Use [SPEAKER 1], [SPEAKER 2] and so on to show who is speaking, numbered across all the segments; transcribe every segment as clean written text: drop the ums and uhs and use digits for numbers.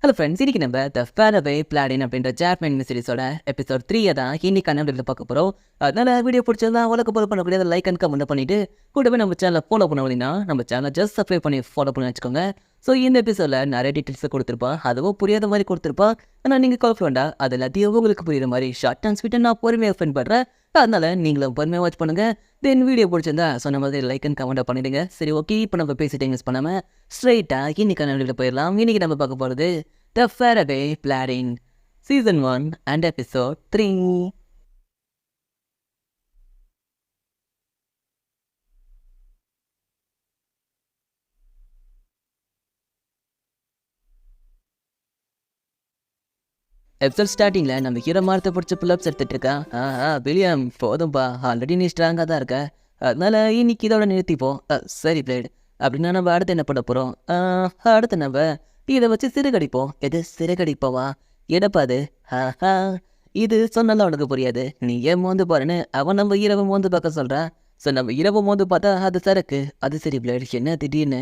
[SPEAKER 1] Hello friends, இன்னைக்கு நம்ம த ஃபேரவே பிளாடின் அப்படின்ற ஜாப்பனீஸ் சீரிஸோட எபிசோட் 3 தான் இன்னைக்கு கண்ணாடியில் பார்க்க போகிறோம். அதனால வீடியோ பிடிச்சிருந்தா உலக போல பண்ணக்கூடிய லைக் அண்ட் கமெண்ட் பண்ணிட்டு கூடவே நம்ம சேனலை ஃபாலோ பண்ண அப்படின்னா நம்ம சேனலை ஜஸ்ட் சப்ஸ்கிரைப் பண்ணி ஃபாலோ பண்ணி வச்சுக்கோங்க. ஸோ இந்த எபிசோடில் நிறைய டீட்டெயில்ஸை கொடுத்துருப்பான், அதுவும் புரியாத மாதிரி கொடுத்துருப்பான். ஆனால் நீங்கள் கால் ஃப்ரெண்டா அது எல்லாத்தையும் உங்களுக்கு புரியுற மாதிரி ஷார்ட் அண்ட் ஸ்வீட்டாக நான் பொறுமையாக ஃபன் பண்ணுறேன். அதனால நீங்களும் பொறுமையாக வாட்ச் பண்ணுங்கள். தென் வீடியோ பிடிச்சிருந்தா சொன்ன மாதிரி லைக் அண்ட் கமெண்ட் பண்ணிடுங்க. சரி, ஓகே, இப்போ நம்ம பேசிட்டு யூஸ் பண்ணாமல் ஸ்ட்ரைட்டாக இன்னைக்கு கண்ணாடியில் போயிடலாம். இன்னைக்கு நம்ம பார்க்க போகிறது The Faraday Planning, Season 1 and Episode 3. Episode ஸ்டார்டிங்கில் நம்ம ஹீரோ மாரத்தை பிடிச்ச புல்லப்ஸ் எடுத்துகிட்டு இருக்கா. வில்லியம் போதும்பா, ஆல்ரெடி நீ ஸ்ட்ராங்காக தான் இருக்க, அதனால இன்னைக்கு இதோட நிறுத்திப்போம். சரி பிளேட், அப்படின்னா நம்ம அடுத்து என்ன பண்ண போகிறோம்? அடுத்து நம்ம இதை வச்சு சிறுகடிப்போம். எது சிறுகடிப்போவா? எடப்பா அது? இது சொன்னாலும் அவனுக்கு புரியாது. நீ ஏன் மோந்து பாருன்னு அவன் நம்ம இரவு மோந்து பார்க்க சொல்கிறான். ஸோ நம்ம இரவு மோந்து பார்த்தா அது சரக்கு. அது சரி பிளேட், என்ன திடீர்னு?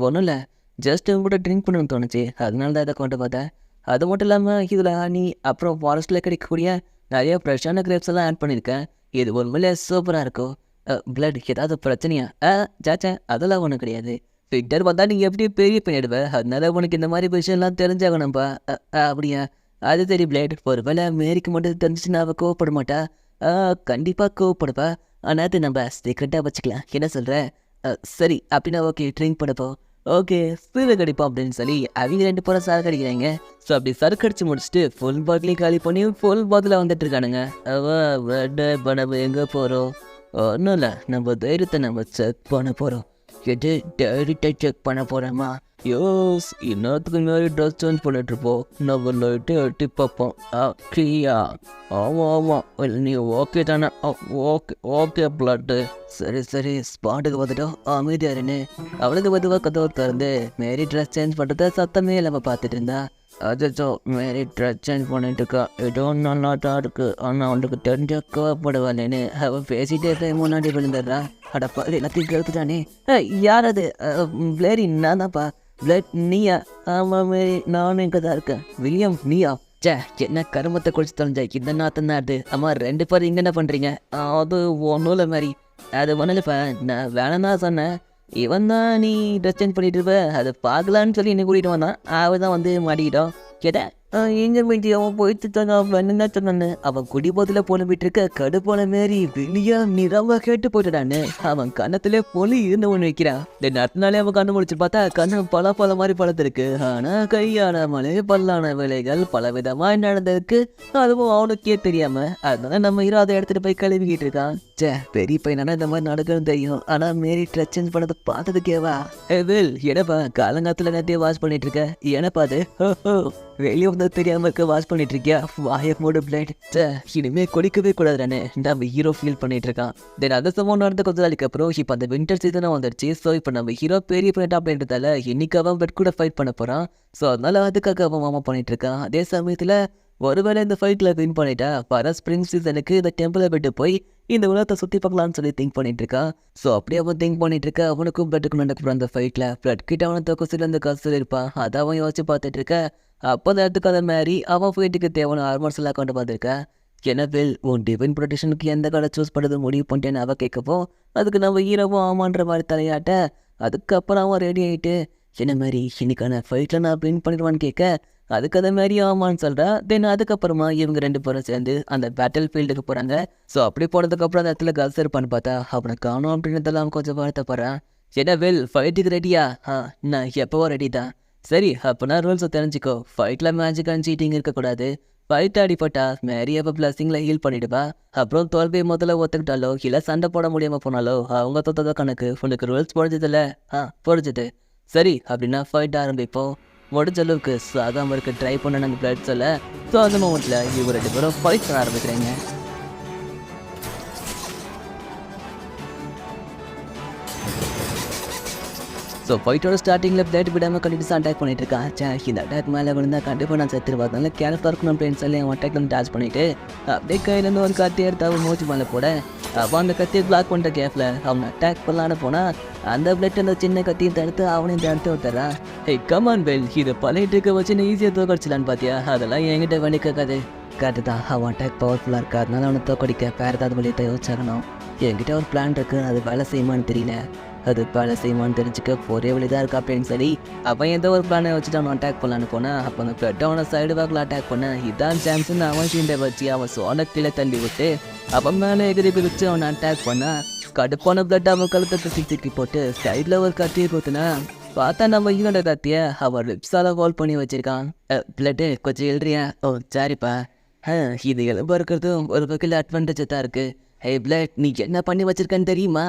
[SPEAKER 1] ஒன்றும் இல்லை, ஜஸ்ட் கூட ட்ரிங்க் பண்ணணும்னு தோணுச்சு, அதனால தான் இதை கொண்டு பார்த்தேன். அது மட்டும் இல்லாமல் இதில் ஹனி அப்புறம் ஃபாரஸ்ட்டில் கிடைக்கக்கூடிய நிறைய ஃப்ரெஷ்ஷான கிரேப்ஸ் எல்லாம் ஆட் பண்ணியிருக்கேன். இது உண்மையிலே சூப்பராக இருக்கும். பிளட், ஏதாவது பிரச்சனையா? சாச்சா, அதெல்லாம் ஒன்றும் கிடையாது. ட்விட்டர் வந்தால் நீங்கள் எப்படி பெரிய பண்ணிடுவேன், அதனால உனக்கு இந்த மாதிரி விஷயம்லாம் தெரிஞ்சாகணும்ப்பா. அப்படியா? அது சரி பிளேட், ஒரு வேளை மேரிக்கு மட்டும் தெரிஞ்சிச்சுன்னா அவள் கோவப்பட மாட்டா? கண்டிப்பாக கோவப்படுப்பா, ஆனால் அது நம்ம சீக்கிரட்டாக வச்சுக்கலாம். என்ன சொல்கிற? சரி, அப்படின்னா ஓகே, ட்ரிங்க் பண்ணப்போ ஓகே சீரை கடிப்போம் அப்படின்னு சொல்லி அவங்க 2 பேரும் சரக்கு அடிக்கிறாங்க. ஸோ அப்படி சரக்கு அடிச்சு முடிச்சுட்டு ஃபுல் பாட்டிலையும் காலி பண்ணி ஃபுல் பாட்டில் வந்துட்டு இருக்கானுங்க. அவன் எங்கே போகிறோம்? ஒன்றும் இல்லை, நம்ம தைரியத்தை நம்ம செக் பண்ண போகிறோம். எது டைரிட்டை செக் பண்ண போகிறோமா? யோஸ், இன்னத்துக்கு மாதிரி ட்ரெஸ் சேஞ்ச் பண்ணிட்டுருப்போம். நம்ம லைட்டு எட்டி பார்ப்போம். கிரியா? ஆமாம், இல்லை நீ ஓகே தானே? Okay blood. சரி, ஸ்பாட்டுக்கு வந்துட்டோம், அமைதியாருன்னு அவளுக்கு மெதுவாக கதவை திறந்து மேரி ட்ரெஸ் சேஞ்ச் பண்ணுறத சத்தமே இல்லாமல் பார்த்துட்டு இருந்தா. அச்சோ, மேரி ட்ரெஸ் சேஞ்ச் பண்ணிட்டு இருக்கா, ஏதோ நல்லா தான் இருக்கு, ஆனால் அவனுக்கு தெரிஞ்ச கோவப்படுவாளேன்னு அவன் பேசிட்டே இருக்க முன்னாடி விழுந்துடுறா. அடப்பா, எல்லாத்தையும் கேட்குதானே? யார் அது? பிளேரி, நான் தான்ப்பா. பிளட், நீயா? ஆமாம் மேரி, நானும் இங்கே தான் இருக்கேன். வில்லியம், நீயா? என்ன கருமத்தை குடிச்சு தொலைஞ்ச இந்த நாத்தம் தான் அது. ஆமாம், 2 பேரும் இங்கே என்ன பண்ணுறீங்க? அது ஒன்றும் இல்லை மாதிரி, அது ஒன்றும் இல்லைப்பா, நான் வேணாம் தான் சொன்னேன். இவன் தான் நீ ட்ரெஸ் சேஞ்ச் பண்ணிட்டு இருப்ப, அதை பார்க்கலான்னு சொல்லி என்ன கூட்டிகிட்டு வந்தான். அவன் தான் வந்து மாட்டிக்கிட்டோம். கேட்டேன், எங்கே மீட்டி அவன் போயிட்டு தாங்க என்ன சொன்னான்னு. அவன் குடி போதில் புலம்பிட்டு இருக்க கடுப்பான மாரி வெளியே நிறவ கேட்டு போயிட்டான்னு அவன் கண்ணத்துல பொலி இருந்து ஒன்று வைக்கிறான். அடுத்தனாலே அவன் கண்ணு முடிச்சு பார்த்தா கண்ணு பல மாதிரி பழத்திருக்கு. ஆனால் கையான மலை பல்லான வேலைகள் பல விதமாக நடந்திருக்கு, அதுவும் அவனுக்கே தெரியாம. அதனால நம்ம ஹீரோ அதை எடுத்துட்டு போய் கழுவிக்கிட்டு இருக்கான். பெரிய பையனா இந்த மாதிரி நடக்கணும் தெரியும், ஆனால் மேரி ட்ரெஸ் சேஞ்ச் பண்ணதை பார்த்ததுக்கேவா? என்னப்பா காலங்காத்துல நேரத்தையும் வாஷ் பண்ணிட்டு இருக்க? என்னப்பா அது? வெளியே வந்து தெரியாம இருக்க வாஷ் பண்ணிட்டு இருக்கியா? வாய மூடு பிளேட். இனிமே குடிக்கவே கூடாதுன்னு நம்ம ஹீரோ ஃபீல் பண்ணிட்டு இருக்கான். தென் அந்த சம்பவம் நடந்த கொஞ்ச நாளைக்கு அப்புறம் இப்போ அந்த வின்டர் சீசனும் வந்துடுச்சு. ஸோ இப்போ நம்ம ஹீரோ பெரிய பிளேட் அப்படின்றதால இன்னைக்கு அவன் பெட் கூட ஃபைட் பண்ண போறான். ஸோ அதனால அதுக்காக அவன் மாமா பண்ணிட்டு இருக்கான். அதே சமயத்தில் ஒருவேளை இந்த ஃபைட்டில் வின் பண்ணிட்டா வர ஸ்ப்ரிங் சீசனுக்கு இந்த டெம்பிளை விட்டு போய் இந்த உலகத்தை சுற்றி பார்க்கலான்னு சொல்லி திங்க் பண்ணிட்டு இருக்கான். ஸோ அப்படியே அவன் திங்க் பண்ணிட்டு இருக்கா. அவனுக்கும் பிளட்டுக்கும் நடக்க அந்த ஃபைட்டில் பிளட் கிட்ட அவனை தோக்க சொல்லி அந்த காசு சொல்லியிருப்பான். அதை அவன் யோசிச்சு பார்த்துட்டு இருக்க. அப்போ அந்த இடத்துக்கு அதை மாதிரி அவன் ஃபைட்டுக்கு தேவையான ஆர்மர்ஸ் எல்லாம் கொண்டு பார்த்துருக்கா. எனவில் உன் டிவைன் ப்ரொடெக்ஷனுக்கு எந்த கடை சூஸ் பண்ணுறது முடிவு பண்ணிட்டேன்னு அவள் கேட்கப்போ அதுக்கு நம்ம ஹீரோவும் ஆமான்ற மாதிரி தலையாட்ட. அதுக்கப்புறம் அவன் ரெடி ஆகிட்டு என்ன மாதிரி இன்னைக்கான ஃபைட்டில் நான் வின் பண்ணிடுவான்னு கேட்க அதுக்கு அதை மாதிரி ஆமான்னு சொல்கிறா. தென் அதுக்கப்புறமா இவங்க 2 பேரும் சேர்ந்து அந்த பேட்டில் ஃபீல்டுக்கு போகிறாங்க. ஸோ அப்படி போனதுக்கப்புறம் அந்த இடத்துல கல்ஸ் இருப்பான்னு பார்த்தா அவனை காணும் அப்படின்றதெல்லாம் கொஞ்சம் வருத்தப்படுறான். என்னவில் ஃபைட்டுக்கு ரெடியா? நான் எப்போவோ ரெடி தான். சரி, அப்போனா ரூல்ஸை தெரிஞ்சுக்கோ. ஃபைட்டில் மேஜிக் அண்ட் சீட்டிங் இருக்கக்கூடாது. ஃபைட் அடிப்பட்டா மேரி அப்போ பிளஸிங்கில் ஹீல் பண்ணிடுவா. அப்புறம் தோல்வியை முதல்ல ஒத்துக்கிட்டாலோ இல்லை சண்டை போட முடியாமல் போனாலோ அவங்க தொத்ததோ கணக்கு. உனக்கு ரூல்ஸ் புரிஞ்சதில்ல? புரிஞ்சுது. சரி, அப்படின்னா ஃபைட் ஆரம்பிப்போம். முடிஞ்ச அளவுக்கு சாகாமல் இருக்க ட்ரை பண்ண அந்த பிளட் சொல்ல. ஸோ அந்த மூமெண்ட்டில் இவங்க 2 பேரும் ஃபைட் பண்ண ஆரம்பிக்கிறாங்க. ஸோ ஃபைட்டோட ஸ்டார்டிங்கில் பிளேட் விடாமல் கண்டிப்பாக அட்டாக் பண்ணிட்டு இருக்கான். இந்த அட்டாக் மேலே விழுந்தா கண்டிப்பாக நான் செத்துருவா, அதனால கேரக்டர் இருக்கணும் அப்படின்னு சொல்லி அவன் அட்டாக் டாச் பண்ணிட்டு அப்படியே கையிலேருந்து ஒரு காட்டி எடுத்து அவன் மூச்சு மேலே போட அவன் அந்த கத்தியை பிளாக் பண்ணுற கேப்பில் அவனை அட்டாக் பண்ணலான்னு போனால் அந்த பிளட் அந்த சின்ன கத்தியை தடுத்து அவனையும் தடுத்து விட்டுறான். கமான் பெல், இதை பழையிட்டு இருக்க வச்சு நீ ஈஸியாக தோக்கடிச்சலான்னு பார்த்தியா? அதெல்லாம் என்கிட்ட வண்டிக்காது. கரெக்டு தான், அவன் அட்டாக் பவர்ஃபுல்லாக இருக்கா, அதனால அவனை தோக்கடிக்க வேறு ஏதாவது வழியை யோசிச்சாகணும். என்கிட்ட ஒரு பிளான் இருக்குது, அது வேலை செய்யுமான்னு தெரியல. அது வேலை செய்யுமான்னு தெரிஞ்சுக்க ஒரே வழி தான் இருக்கா அப்படின்னு சொல்லி அவன் ஏதோ ஒரு பிளானை வச்சுட்டு அவனை அட்டாக் பண்ணலான்னு போனான். அப்போ அந்த பிளட் அவனை சைடு வாக்கில் அட்டாக் பண்ண இதான் சான்ஸ்ன்னு அவன் ஷீண்டை வச்சு அவன் சோன கீழே தள்ளி விட்டு அவன் மேலே எகிரி பிரிச்சு அவனை அட்டாக் பண்ணா. கடுப்பான பிளட் அவன் கழுத்தை தூக்கி போட்டு சைடில் ஒரு கத்தியை கொடுத்துனா பார்த்தா நம்ம ஹீரோட கத்தியை அவன் ரிப்ஸால் ஹோல்ட் பண்ணி வச்சிருக்கான். பிளட்டு கொஞ்சம் எழுறியா? ஓ சரிப்பா. இது எலும்பு இருக்கிறதும் ஒரு வகையில் அட்வான்டேஜ் தான் இருக்குது. ஹே பிளட், நீ என்ன பண்ணி வச்சிருக்கன்னு தெரியுமா?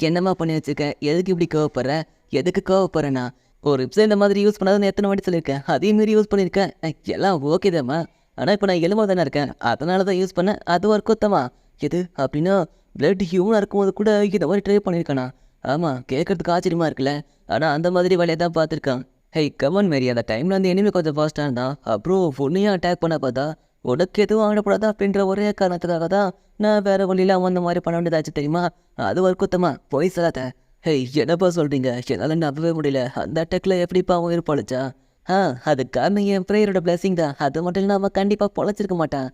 [SPEAKER 1] என்னம்மா பண்ணி வச்சிருக்கேன்? எதுக்கு இப்படி கோவப்படுற? எதுக்கு கோவப்படுறேன்னா ஒரு ரிப்ஸை இந்த மாதிரி யூஸ் பண்ணாதுன்னு எத்தனை வாட்டி சொல்லியிருக்கேன், அதே மாரி யூஸ் பண்ணியிருக்கேன். எல்லாம் ஓகே தான்மா, ஆனால் இப்போ நான் எலும்பு தானே இருக்கேன், அதனால தான் யூஸ் பண்ணேன். அது ஒரு குத்தமா? எது அப்படின்னா பிளட் ஹியூமனாக இருக்கும்போது கூட இதை மாதிரி ட்ரை பண்ணியிருக்கானா? ஆமாம், கேட்குறதுக்கு ஆச்சரியமாக இருக்குல்ல, ஆனால் அந்த மாதிரி வேலையை தான் பார்த்துருக்கான். கமன் மேரி, அந்த டைமில் அந்த எனிமி கொஞ்சம் ஃபாஸ்ட்டாக இருந்தான். அப்புறம் பொண்ணையும் அட்டாக் பண்ண பார்த்தா உனக்கு எதுவும் ஆகக்கூடாது அப்படின்ற ஒரே காரணத்துக்காக தான் நான் வேறு வழியில் அவன் அந்த மாதிரி பண்ண வேண்டியதாச்சு தெரியுமா? அது ஒரு குத்தமா? போய் சொல்லாத. என்னப்பா சொல்கிறீங்க? என்னால் நம்பவே முடியல. அந்த அட்டாக்ல எப்படிப்பா அவன் உயிர் பொழைச்சா? அது காரணம் என் ப்ரேயரோட பிளஸிங் தான். அது மட்டும் இல்லை, அவன் கண்டிப்பாக பொழைச்சிருக்க மாட்டான்.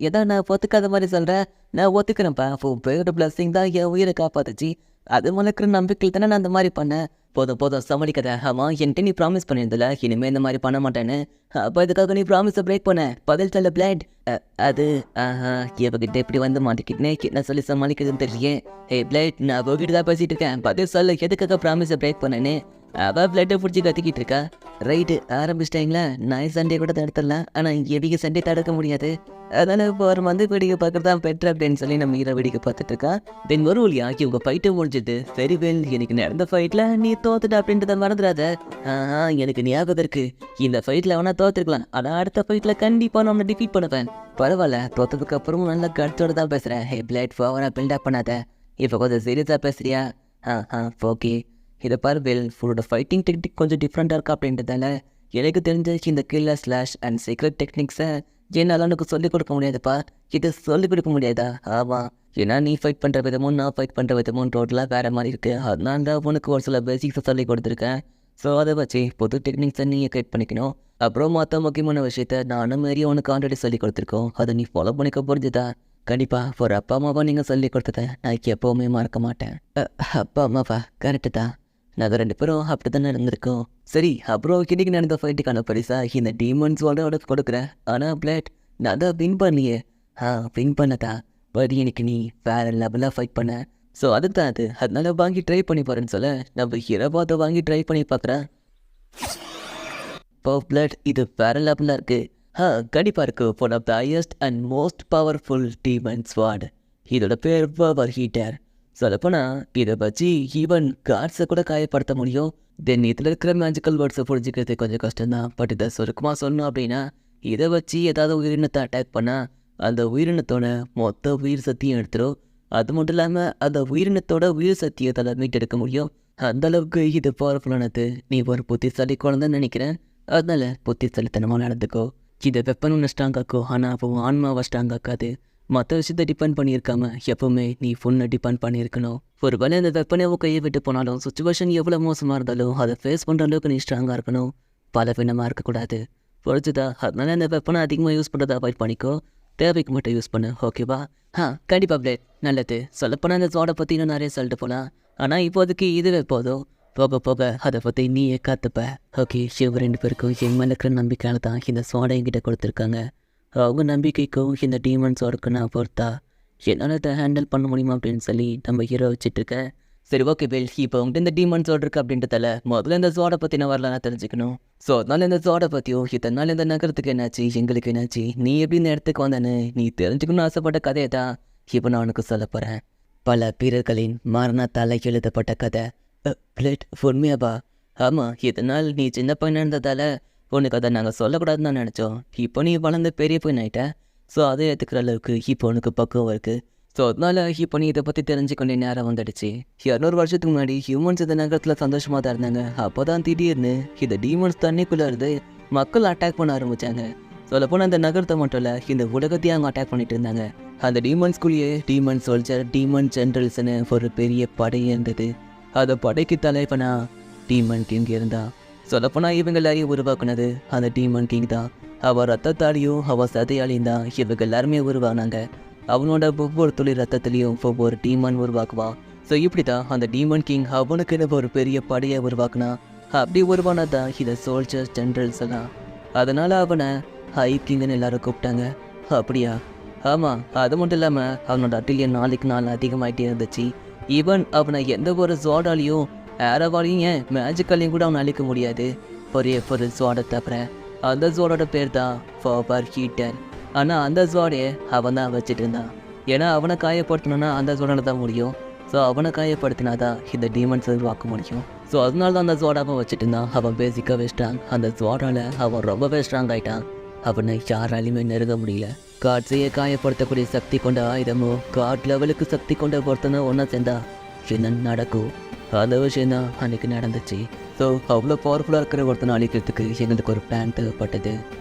[SPEAKER 1] எதா நான் ஒத்துக்காத மாதிரி சொல்கிறேன்? நான் ஒத்துக்கிறேன்ப்பா, உன் ப்ரேயரோட பிளஸிங் தான் என் உயிரை காப்பாத்துச்சு. அது மலக்கிற நம்பிக்கையில் தானே நான் அந்த மாதிரி பண்ணேன். போதும் சமாளிக்காத. ஆமாம், என்கிட்ட நீ ப்ராமிஸ் பண்ணியிருந்தல இனிமேல் இந்த மாதிரி பண்ண மாட்டேன்னு. அப்போ இதுக்காக நீ ப்ராமிஸை பிரேக் பண்ண பதில் சொல்ல பிளட். அது இவகிட்ட எப்படி வந்து மாட்டிக்கிட்டேனே, என்ன சொல்லி சமாளிக்கிறதுன்னு தெரியலையே. பிளட், நான் அவகிட்ட தான் பேசிகிட்டு இருக்கேன், பதில் சொல்ல எதுக்காக ப்ராமிஸை பிரேக் பண்ணேன்னு. அவள் பிளட்டை பிடிச்சி கத்திக்கிட்டு இருக்கா. ரைட்டு, ஆரம்பிச்சிட்டாங்களா? நான் சண்டே கூட தடுத்துடலாம், ஆனால் எவிக சண்டே தடுக்க முடியாது. அதனால் இப்போ ஒரு மந்து வேடிக்கை பார்க்குறது தான் பெட்ரு அப்படின்னு சொல்லி நம்ம ஹீரோ வேடிக்கை பார்த்துட்டு இருக்கா. தென் ஒரு வழியா இவங்க ஃபைட்டு முடிஞ்சது. வெரி வெல், எனக்கு நடந்த ஃபைட்டில் நீ தோத்துட்ட அப்படின்றத மறந்துடாத. எனக்கு ஞாபகம் இருக்கு, இந்த ஃபைட்டில் அவனா தோத்துருக்கலாம், ஆனால் அடுத்த ஃபைட்டில் கண்டிப்பாக நான் டிஃபீட் பண்ணுவேன். பரவாயில்ல, தோத்ததுக்கு அப்புறமும் நல்லா கருத்தோடு தான் பேசுகிறேன். பிளட் ஃபோவராக பில்டப் பண்ணாத, இப்போ கொஞ்சம் சீரியஸாக பேசுறியா? ஓகே. இதை பாரு பெல், ஃபுல்லோட ஃபைட்டிங் டெக்னிக் கொஞ்சம் டிஃப்ரெண்ட்டாக இருக்கா அப்படின்றதால எனக்கு தெரிஞ்ச இந்த கில்லர் ஸ்லாஷ் அண்ட் சீக்ரெட் டெக்னிக்ஸை என்னால் எனக்கு சொல்லிக் கொடுக்க முடியாதுப்பா. இது சொல்லிக் கொடுக்க முடியாதா? ஆமாம், ஏன்னா நீ ஃபைட் பண்ணுற விதமும் நான் ஃபைட் பண்ணுற விதமும் டோட்டலாக வேறு மாதிரி இருக்குது. அதனால தான் உனக்கு ஒரு சில பேசிக்ஸை சொல்லிக் கொடுத்துருக்கேன். ஸோ அதை வச்சு புது டெக்னிக்ஸை நீங்கள் கைட் பண்ணிக்கணும். அப்புறம் மற்ற முக்கியமான விஷயத்த நானும் மாரி உனக்கு ஆல்ரெடி சொல்லிக் கொடுத்துருக்கோம், அதை நீ ஃபாலோ பண்ணிக்க புரிஞ்சுதா? கண்டிப்பாக ஒரு அப்பா அம்மாவா நீங்கள் சொல்லிக் கொடுத்ததை நான் எப்போவுமே மறக்க மாட்டேன். அப்பா அம்மாவா? கரெக்டு தான், நாங்கள் 2 பேரும் அப்படி தானே இருந்திருக்கோம். சரி, அப்புறம் இன்னைக்கு நடந்த ஃபைட்டுக்கான பரிசா இந்த டீமன்ஸோட உனக்கு கொடுக்குறேன். ஆனால் பிளட், நான் தான் வின் பண்ணியே. வின் பண்ணதா? பட் எனக்கு நீ வேறு லெவலாக ஃபைட் பண்ண. ஸோ அதுக்கு தான் அது, அதனால வாங்கி ட்ரை பண்ணி பாருன்னு சொல்ல நம்ம ஹீரோபாத்தை வாங்கி ட்ரை பண்ணி பார்க்குறேன். இப்போ பிளட், இது வேறு லெவலாக இருக்குது. கண்டிப்பாக இருக்குது. One of the highest and most powerful demon squad. இதோட பேர் பவர் ஹீட்டர். சொல்லப்போனால் இதை வச்சு ஈவன் கார்ட்ஸை கூட காயப்படுத்த முடியும். தென் இதில் இருக்கிற மேஜிக்கல் வேர்ட்ஸை புரிஞ்சிக்கிறது கொஞ்சம் கஷ்டம்தான். பட் இதை சுருக்கமாக சொல்லணும் அப்படின்னா, இதை வச்சு ஏதாவது உயிரினத்தை அட்டாக் பண்ணால் அந்த உயிரினத்தோட மொத்த உயிர் சக்தியும் எடுத்துரும். அது மட்டும் இல்லாமல் அந்த உயிரினத்தோட உயிர் சக்தியை தலை மீட்டெடுக்க முடியும். அந்தளவுக்கு இது பவர்ஃபுல்லானது. நீ ஒரு புத்திசாலி குழந்தைன்னு நினைக்கிறேன், அதனால புத்திசாலித்தனமாக நடந்துக்கோ. இதை வெப்பன் ஒன்று ஸ்ட்ராங்காக்கும், ஆனால் அப்போ ஆன்மாவை ஸ்ட்ராங்காக்காது. மற்ற விஷயத்தை டிபெண்ட் பண்ணியிருக்காம எப்போவுமே நீ ஃபுல்லை டிபெண்ட் பண்ணியிருக்கணும். ஒரு வேளை அந்த வெப்பனை கையை விட்டு போனாலும் சுச்சுவேஷன் எவ்வளோ மோசமாக இருந்தாலும் அதை ஃபேஸ் பண்ணுற அளவுக்கு நீ ஸ்ட்ராங்காக இருக்கணும், பலவீனமாக இருக்கக்கூடாது. புரிஞ்சுதா? அதனால அந்த வெப்பனை அதிகமாக யூஸ் பண்ணுறதை அவாய்ட் பண்ணிக்கோ, தேவைக்கு மட்டும் யூஸ் பண்ணு, ஓகேவா? கண்டிப்பாக பிளேட், நல்லது. சொல்லப்போனால் அந்த சோடை பற்றி இன்னும் நிறைய சொல்லிட்டு போகலாம், ஆனால் இப்போதைக்கு இதுவே போதும். போக போக அதை பற்றி நீயே காத்துப்ப, ஓகே? இவங்க 2 பேருக்கும் என் மேலே இருக்கிற நம்பிக்கையால் தான் இந்த சோடை என்கிட்ட கொடுத்துருக்காங்க. அவங்க நம்பிக்கைக்கும் இந்த டீமன்ஸோருக்கு நான் பொறுத்தா என்னால் இதை ஹேண்டில் பண்ண முடியுமா அப்படின்னு சொல்லி நம்ம ஹீரோ வச்சுட்ருக்கேன். சரி, ஓகே பெல், இப்போ உங்கள்கிட்ட இந்த டீமன்ஸோடு இருக்குது அப்படின்றதால முதல்ல இந்த சோடை பற்றி நான் வரல நான் தெரிஞ்சுக்கணும். ஸோ அதனால இந்த சோடை பற்றியும் இதனால் இந்த நகரத்துக்கு என்னாச்சு, எங்களுக்கு என்னாச்சு, நீ எப்படி இந்த இடத்துக்கு வந்தேன்னு நீ தெரிஞ்சுக்கணும்னு ஆசைப்பட்ட கதையை தான் இப்போ நான் உனக்கு சொல்ல போகிறேன். பல வீரர்களின் மரணத்தால் எழுதப்பட்ட கதை. பிளேட், உண்மையாப்பா? ஆமாம், இதனால் நீ சின்ன பையனாக இருந்ததால் உனக்கு அதை நாங்கள் சொல்லக்கூடாதுன்னு தான் நினச்சோம். இப்போ நீ வளர்ந்து பெரிய பையன் ஆகிட்ட, ஸோ அதை ஏற்றுக்கிற அளவுக்கு இப்போ உனக்கு பக்குவம் இருக்குது. ஸோ அதனால் இப்போ நீ இதை பற்றி தெரிஞ்சுக்கொண்டே நேரம் வந்துடுச்சு. 200 வருஷத்துக்கு முன்னாடி ஹியூமன்ஸ் இந்த நகரத்தில் சந்தோஷமாக தான் இருந்தாங்க. அப்போ தான் திடீர்னு இந்த டீமன்ஸ் தண்ணிக்குள்ளே இருந்து மக்கள் அட்டாக் பண்ண ஆரம்பித்தாங்க. சொல்லப்போனால் அந்த நகரத்தை மட்டும் இல்லை, இந்த உலகத்தையும் அவங்க அட்டாக் பண்ணிட்டு இருந்தாங்க. அந்த டீமன்ஸ்குள்ளேயே டீமன் சோல்ஜர், டீமன் ஜென்ரல்ஸ்னு ஒரு பெரிய படை இருந்தது. அந்த படைக்கு தலைவனா டீமன் கிங் இருந்தா. சொல்லப்போனால் இவங்க எல்லாரையும் உருவாக்குனது அந்த டீமன் கிங் தான். அவள் ரத்தத்தாலையும் அவள் சதையாலையும் தான் இவங்க எல்லாருமே உருவானாங்க. அவனோட ஒவ்வொரு துளி ரத்தத்துலேயும் ஒவ்வொரு டீமன் உருவாக்குவான். ஸோ இப்படி தான் அந்த டீமன் கிங் அவனுக்குன்னு ஒரு பெரிய படையை உருவாக்குனா. அப்படி உருவானதான் இந்த சோல்ஜர்ஸ் ஜென்ரல்ஸ் எல்லாம். அதனால் அவனை ஹை கிங்னு எல்லாரும் கூப்பிட்டாங்க. அப்படியா? ஆமாம். அது மட்டும் இல்லாமல் அவனோட அட்டிலியன் நாளுக்கு நாள் அதிகமாகிட்டே இருந்துச்சு. ஈவன் அவனை எந்த ஒரு ஜோடாலையும் ஏரவாலையும் ஏன் மேஜிக்காலையும் கூட அவனை அழிக்க முடியாது, ஒரே ஒரு ஜோடை தவிர. அந்த ஜோடோட பேர் தான் ஃபாபர் ஹீட்டர். ஆனால் அந்த ஜோடையை அவன் தான் வச்சுட்டு இருந்தான். ஏன்னா அவனை காயப்படுத்தணுன்னா அந்த ஜோடால தான் முடியும். ஸோ அவனை காயப்படுத்தினா தான் இந்த டீமன்ஸ் உருவாக்க முடியும். ஸோ அதனால தான் அந்த ஜோடாவை வச்சுட்டு இருந்தான். அவன் பேசிக்காகவே ஸ்ட்ராங். அந்த ஜோடாவில் அவன் ரொம்பவே ஸ்ட்ராங் ஆகிட்டான். அவனை யாராலையுமே நெருங்க முடியல. காட்ஸையே காயப்படுத்தக்கூடிய சக்தி கொண்ட ஆயுதமோ காட் லெவலுக்கு சக்தி கொண்ட ஒருத்தனை ஒன்றா சேர்ந்தா என்ன நடக்கும்? அந்த விஷயம் தான் அன்றைக்கி நடந்துச்சு. ஸோ அவ்வளோ பவர்ஃபுல்லாக இருக்கிற ஒருத்தனை அழிக்கிறதுக்கு எங்களுக்கு ஒரு பிளான் தேவைப்பட்டது.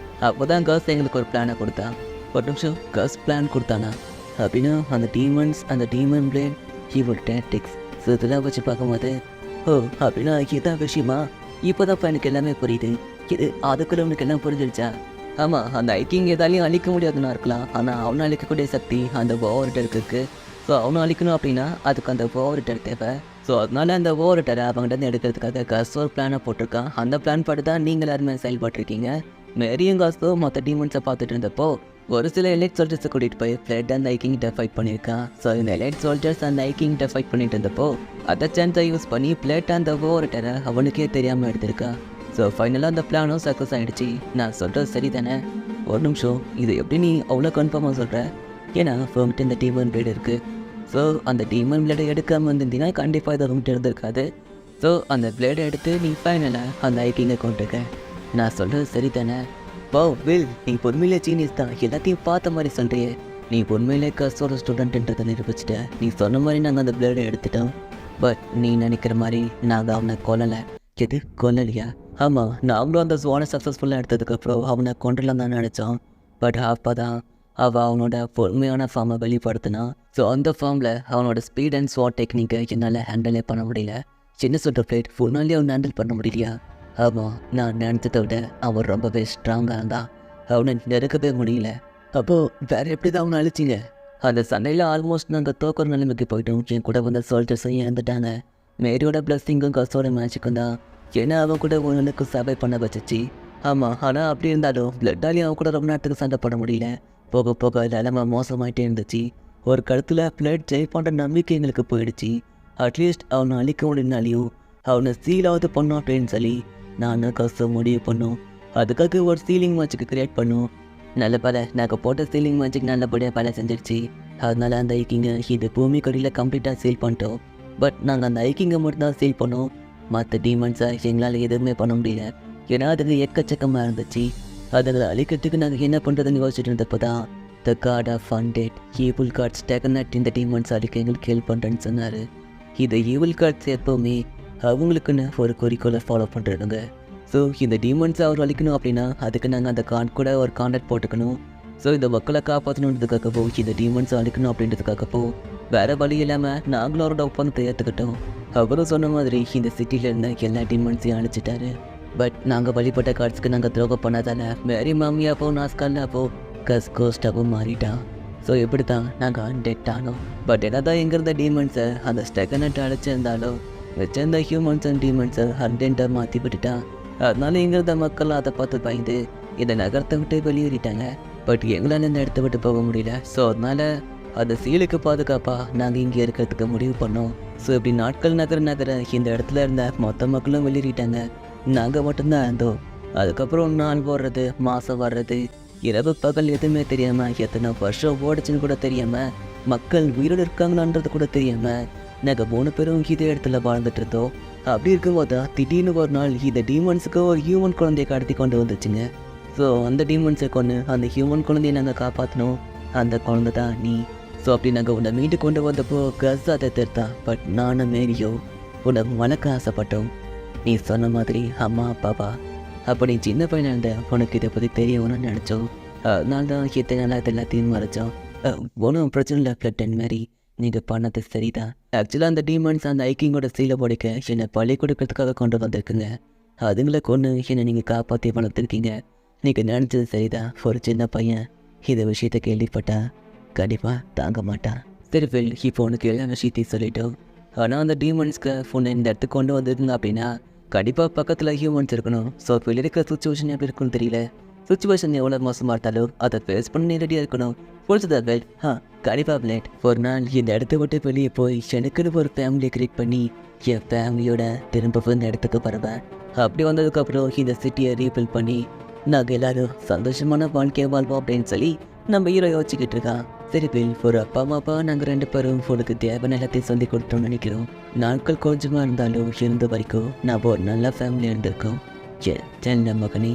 [SPEAKER 1] அப்போ தான் கஸ் எங்களுக்கு ஒரு பிளானை கொடுத்தான். ஒரு நிமிஷம், கஸ் பிளான் கொடுத்தானா? அப்படின்னா அந்த டீமன்ஸ், அந்த டீமன் பிளேன், ஹீவோட டேக்டிக்ஸ், ஸோ இதெல்லாம் வச்சு பார்க்கும்போது ஓ அப்படின்னா இதான் விஷயமா? இப்போ தான் எனக்கு எல்லாமே புரியுது. இது அதுக்குள்ள உனக்கு எல்லாம் புரிஞ்சிருச்சா? ஆமாம், அந்த ஐக்கிங் எதாலையும் அழிக்க முடியாதுன்னா இருக்கலாம். ஆனால் அவனை அழிக்கக்கூடிய சக்தி அந்த ஓவரிட்டருக்கு இருக்குது. ஸோ அவனை அழிக்கணும் அப்படின்னா அதுக்கு அந்த ஓவரிட்டர் தேவை. ஸோ அதனால அந்த ஓவரிட்டரை அவங்ககிட்ட எடுக்கிறதுக்காக கஸ் ஒரு பிளானை போட்டிருக்கான். அந்த பிளான் படி தான் நீங்கள் எல்லாருமே செயல்பட்டுருக்கீங்க. மேரியும் காசோ மற்ற டீமன்ஸை பார்த்துட்டு இருந்தப்போ ஒரு சில எலைட் சோல்ஜர்ஸை கூட்டிகிட்டு போய் ஃப்ளட் அந்த ஐக்கிங்கிட்ட ஃபைட் பண்ணியிருக்கான். ஸோ இந்த எலைட் சோல்ஜர்ஸ் அந்த ஐக்கிங்கிட்ட ஃபைட் பண்ணிட்டு இருந்தப்போ அதை சான்ஸை யூஸ் பண்ணி பிளேட் அந்த ஓவரிட்டரை அவனுக்கே தெரியாமல் எடுத்திருக்கான். ஸோ ஃபைனலாக அந்த பிளானும் சக்ஸஸ் ஆகிடுச்சு. நான் சொல்கிறது சரி தானே? ஒரு நிமிஷம், இது எப்படி நீ அவ்வளோ கன்ஃபார்மாக சொல்கிற? ஏன்னா உங்கள்கிட்ட இந்த டீமன் பிளேட் இருக்குது. ஸோ அந்த டீமன் பிளேடை எடுக்காமல் வந்திருந்தீங்கன்னா கண்டிப்பாக இதை உங்கள்கிட்ட இருந்திருக்காது. ஸோ அந்த பிளேடை எடுத்து நீ ஃபைனலாக அந்த ஐக்கிங்கை கொண்டுருக்க. நான் சொல்கிறது சரி தானே? போ வில், நீ பொறுமையிலே சீனியஸ் தான். எல்லாத்தையும் பார்த்த மாதிரி சொல்கிறியே. நீ பொறுமையிலே கஸோட ஸ்டூடெண்ட்டுன்றதை நிரூபிச்சிட்ட. நீ சொன்ன மாதிரி நாங்கள் அந்த பிளேடை எடுத்துட்டோம். பட் நீ நினைக்கிற மாதிரி நாங்கள் அவனை கொல்லலை. எது கொல்லலையா? ஆமாம், நாங்களும் அந்த ஸ்வானை சக்ஸஸ்ஃபுல்லாக எடுத்ததுக்கப்புறம் அவனை கொண்டுலாம் தான் நினச்சோம். பட் அப்போ தான் அவள் அவனோட பொறுமையான ஃபார்மை வெளிப்படுத்தினா. ஸோ அந்த ஃபார்மில் அவனோட ஸ்பீட் அண்ட் ஸ்வாட் டெக்னிக்கை என்னால் ஹேண்டிலே பண்ண முடியல. சின்ன சொல்கிற ஃப்ளைட் ஃபுல்லாலே அவன் ஹேண்டில் பண்ண முடியலையா? ஆமாம், நான் நினச்சதை விட அவன் ரொம்பவே ஸ்ட்ராங்காக இருந்தான். அவனை நெருக்கவே முடியல. அப்போது வேறு எப்படி தான் அவனை அழிச்சிங்க? அந்த சண்டையில் ஆல்மோஸ்ட் நாங்கள் தோக்கிற நிலைமைக்கு போயிட்டோம். என் கூட வந்த சோல்ஜர்ஸும் இறந்துட்டாங்க. மேரியோட பிளஸ்ஸிங்கும் கஸோட மேட்சுக்கும் தான் ஏன்னா அவன் கூட உனக்கு சர்வை பண்ண வச்சிச்சு. ஆமாம், ஆனால் அப்படி இருந்தாலும் பிளட்டாலையும் அவன் கூட ரொம்ப நேரத்துக்கு சண்டை போட முடியல. போக போக நிலைமை மோசமாயிட்டே இருந்துச்சு. ஒரு கழுத்தில் பிளட் ஜெயிப்பான்ற நம்பிக்கை எங்களுக்கு போயிடுச்சு. அட்லீஸ்ட் அவனை அழிக்க முடியினாலையும் அவனை சீலாவது பண்ணோம் அப்படின்னு சொல்லி நானும் கஷ்டம் முடிவு பண்ணோம். அதுக்காக ஒரு சீலிங் மேட்சுக்கு கிரியேட் பண்ணோம். நல்ல பல நாங்கள் போட்ட சீலிங் மேட்சுக்கு நல்லபடியாக பல செஞ்சிருச்சு. அதனால அந்த ஐக்கிங்கை இது பூமி கடியில் கம்ப்ளீட்டாக சீல் பண்ணிட்டோம். பட் நாங்கள் அந்த ஐக்கிங்கை மட்டும் தான் சீல் பண்ணோம். மற்ற டீமன்ஸை எங்களால் எதுவுமே பண்ண முடியல. ஏன்னா அதுக்கு எக்கச்சக்கமாக இருந்துச்சு. அதுங்களை அழிக்கிறதுக்கு நாங்கள் என்ன பண்ணுறதுன்னு யோசிச்சுட்டு இருந்தப்போ தான் த காட் ஆஃப் ஃபண்டேட் ஈவில் கார்ட்ஸ் டெகனட் இந்த டீமன்ஸ் அழிக்க எங்களுக்கு ஹெல்ப் பண்ணுறேன்னு சொன்னார். இந்த ஈவில் கார்ட்ஸ் எப்போவுமே அவங்களுக்குன்னு ஒரு குறிக்கோளை ஃபாலோ பண்ணுறாங்க. ஸோ இந்த டீமன்ஸை அவர் அழிக்கணும் அப்படின்னா அதுக்கு நாங்கள் அந்த கார்ட் கூட ஒரு கான்டாக்ட் போட்டுக்கணும். ஸோ இந்த மக்களை காப்பாற்றணுன்றதுக்காகவோ இந்த டீமன்ஸை அழிக்கணும் அப்படின்றதுக்காகவோ வேறு வழி இல்லாமல் நாங்களும் அவரோட ஒப்பந்தத்தை ஏற்றுக்கிட்டோம். அவரும் சொன்ன மாதிரி இந்த சிட்டியில் இருந்த எல்லா டீமன்ஸையும் அழிச்சிட்டாரு. பட் நாங்கள் வழிபட்ட கார்ட்ஸ்க்கு நாங்கள் துரோகம் பண்ணதால மேரி மாமியாப்போ நாஸ்கால்லாப்போ கஸ் கோஸ்டாவும் மாறிட்டான். ஸோ இப்படி தான் நாங்கள் அன்டெட் ஆனோம். பட் என்ன தான் எங்கே இருந்த டீமன்ஸை அந்த ஸ்டெகனட்டை அழைச்சிருந்தாலும் வச்சிருந்த ஹியூமன்ஸ் அண்ட் டீமன்ஸை அன்டென்ட்டாக மாற்றி விட்டுட்டான். அதனால இங்கே இருந்த மக்கள் அதை பார்த்து பயந்து இந்த நகரத்தை விட்டு வெளியேறிட்டாங்க. பட் எங்களால் இந்த இடத்த விட்டு போக முடியல. ஸோ அதனால் அந்த சீலுக்கு பாதுகாப்பாக நாங்கள் இங்கே இருக்கிறதுக்கு முடிவு பண்ணோம். ஸோ இப்படி நாட்கள் நகர இந்த இடத்துல இருந்த மொத்த மக்களும் வெளியேறிட்டாங்க. நாங்கள் மட்டும்தான் இருந்தோம். அதுக்கப்புறம் நாள் போடுறது, மாதம் வர்றது, இரவு பகல் எதுவுமே தெரியாமல் எத்தனை வருஷம் ஓடிச்சுன்னு கூட தெரியாமல், மக்கள் உயிரோடு இருக்காங்களான்றது கூட தெரியாமல் நாங்கள் 3 பேரும் இதே இடத்துல வாழ்ந்துட்டு இருந்தோம். அப்படி இருக்கும்போது திடீர்னு ஒரு நாள் இந்த டீமன்ஸுக்கு ஒரு ஹியூமன் குழந்தையை கடத்தி கொண்டு வந்துச்சுங்க. ஸோ அந்த டீமன்ஸை கொண்டு அந்த ஹியூமன் குழந்தையை நாங்கள் காப்பாற்றினோம். அந்த குழந்தை தான் நீ. ஸோ அப்படி நாங்கள் உன்னை மீண்டு கொண்டு வந்தப்போ கஸ் அதை தடுத்தான். பட் நானும் மேரியோ உன்னை வளர்க்க ஆசைப்பட்டோம். நீ சொன்ன மாதிரி அம்மா அப்பாவா அப்போ நீ சின்ன பையனாக இருந்த உனக்கு இதை பற்றி தெரியணும்னு நினச்சோம். அதனால தான் இத்தனை நாளாக இது எல்லாத்தையும் மறைச்சோம். ஒன்றும் பிரச்சனை இல்லை பிளட்டன் மாதிரி நீங்கள் பண்ணது சரிதான். ஆக்சுவலாக அந்த டீமன்ஸ் அந்த ஐக்கிங்கோட சீலை போடிக்க என்னை பழி கொடுக்கறதுக்காக கொண்டு வந்திருக்குங்க. அதுங்களை கொண்டு என்னை நீங்கள் காப்பாற்றி வளர்த்துருக்கீங்க. நீங்கள் நினச்சது சரிதான். ஒரு சின்ன பையன் இந்த விஷயத்தை கேள்விப்பட்டா கண்டிப்பாக தாங்க மாட்டான். சரி ஃபில், இப்போ உனக்கு எல்லா விஷயத்தையும் சொல்லிட்டோம். ஆனால் அந்த டீமன்ஸ்க்கு ஃபோனை இந்த இடத்துக்கு கொண்டு வந்திருந்தாங்க அப்படின்னா கண்டிப்பாக பக்கத்தில் ஹியூமன்ஸ் இருக்கணும். ஸோ இப்போ இருக்கிற சுச்சுவேஷன் எப்படி இருக்குன்னு தெரியல. சுச்சுவேஷன் எவ்வளோ மோசமாக இருந்தாலும் அதை ஃபேஸ் பண்ணி நேரடியாக இருக்கணும். புரிச்சுதா பிளேட்? கண்டிப்பாக பிளேட். ஒரு நாள் இந்த இடத்த விட்டு வெளியே போய் எனக்குன்னு ஒரு ஃபேமிலியை கிரியேட் பண்ணி என் ஃபேமிலியோட திரும்ப இந்த இடத்துக்கு வருவேன். அப்படி வந்ததுக்கப்புறம் இந்த சிட்டியை ரீபில்ட் பண்ணி நாங்கள் எல்லோரும் சந்தோஷமான வாழ்க்கையை வாழ்வோம் அப்படின்னு சொல்லி நம்ம ஹீரோ யோசிச்சுக்கிட்டு இருக்கான். சரி பில், ஒரு அப்பா அம்மாப்பா நாங்கள் 2 பேரும் உனக்கு தேவையான எல்லாத்தையும் சொல்லி கொடுத்தோம்னு நினைக்கிறோம். நாட்கள் கொஞ்சமாக இருந்தாலும் இருந்த வரைக்கும் நான் ஒரு நல்ல ஃபேமிலி இருந்திருக்கோம். சின்ன மகனே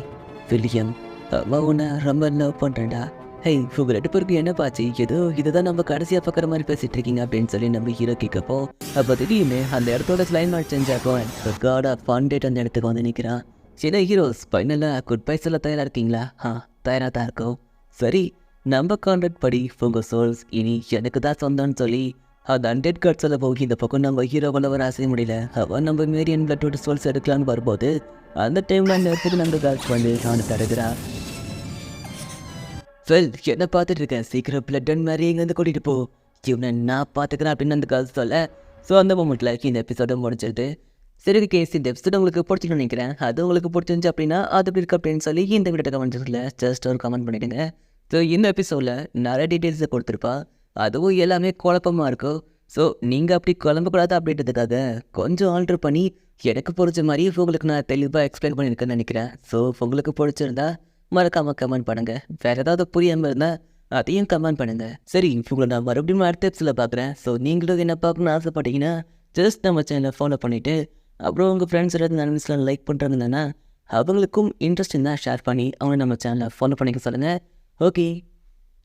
[SPEAKER 1] வில்லியம், அம்மா உன்னை ரொம்ப லவ் பண்ணுறேன்டா. ஹேய், உங்கள் 2 பேருக்கு என்ன பாச்சு? ஏதோ இதுதான் நம்ம கடைசியாக பார்க்குற மாதிரி பேசிகிட்டு இருக்கீங்க அப்படின்னு சொல்லி நம்ம ஹீரோ கேட்கப்போ அப்போ திடீர்னு அந்த இடத்தோட கிளைமேட் சேஞ்ச் ஆகும். காட் ஆஃப் ஃபன் டேட் அந்த இடத்துக்கு வந்து நிற்கிறான். சரி ஹீரோஸ், ஃபைனலாக குட் பை சொல்ல தயாராக இருக்கீங்களா? தயாராக தான் இருக்கும். சரி, நம்ம கான்ட்ராக்ட் படி உங்கள் சோல்ஸ் இனி எனக்கு தான் சொந்தம்னு சொல்லி அந்த 100 கார்ட் சொல்ல போகி இந்த பக்கம் நம்ம ஹீரோவில் வர ஆசைய முடியல. அவன் நம்ம மேரியன் பிளட்டோட சோல்ஸ் எடுக்கலான்னு வரும்போது அந்த டைமில் அந்த இடத்துக்கு நம்ம கார்ட்ஸ் வந்து அவனை தடுக்கிறா. வெல், என்ன பார்த்துட்டு இருக்கேன், சீக்கிரம் பிளட்டன் மாதிரி இங்கேருந்து கூட்டிகிட்டு போ, இவனை நான் பார்த்துக்கிறேன் அப்படின்னு அந்த கார்ட்ஸ் சொல்ல. ஸோ அந்த மூமெண்ட்டில் இந்த எபிசோட முடிச்சிருது. சரி கேஸ், இந்த எபிசோட உங்களுக்கு பிடிச்சிக்கணும்னு நினைக்கிறேன். அது உங்களுக்கு பிடிச்சிருந்துச்சு அப்படின்னா அது எப்படி இருக்கு அப்படின்னு சொல்லி இந்த வீடியோ கமெண்ட்ஸில் ஜஸ்ட் ஒரு கமெண்ட் பண்ணிவிடுங்க. ஸோ இந்த எபிசோடில் நிறைய டீட்டெயில்ஸை கொடுத்துருப்பா, அதுவும் எல்லாமே குழப்பமாக இருக்கும். ஸோ நீங்கள் அப்படி குழம்பக்கூடாது அப்படின்றதுக்காக கொஞ்சம் ஆல்ட்ரு பண்ணி எனக்கு பிடிச்ச மாதிரி உங்களுக்கு நான் தெளிவாக எக்ஸ்பிளைன் பண்ணியிருக்கேன்னு நினைக்கிறேன். ஸோ உங்களுக்கு பிடிச்சிருந்தா மறக்காமல் கமெண்ட் பண்ணுங்கள். வேறு ஏதாவது புரியாமல் இருந்தால் அதையும் கமெண்ட் பண்ணுங்கள். சரி, உங்களை நான் மறுபடியும் அடுத்த எபிசோடில் பார்க்குறேன். ஸோ நீங்களும் என்ன பார்க்கணும்னு ஆசைப்பட்டீங்கன்னா ஜஸ்ட் நம்ம சேனலை ஃபாலோ பண்ணிவிட்டு அப்புறம் உங்கள் ஃப்ரெண்ட்ஸ் ஏதாவது நினைவுஸ்லாம் லைக் பண்ணுறாங்கன்னா அவங்களுக்கும் இன்ட்ரெஸ்ட் இருந்தால் ஷேர் பண்ணி அவங்க நம்ம சேனலை ஃபாலோ பண்ணிக்க சொல்லுங்கள். Okay,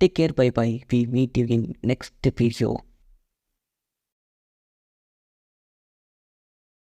[SPEAKER 1] take care, bye bye, we meet you in next video.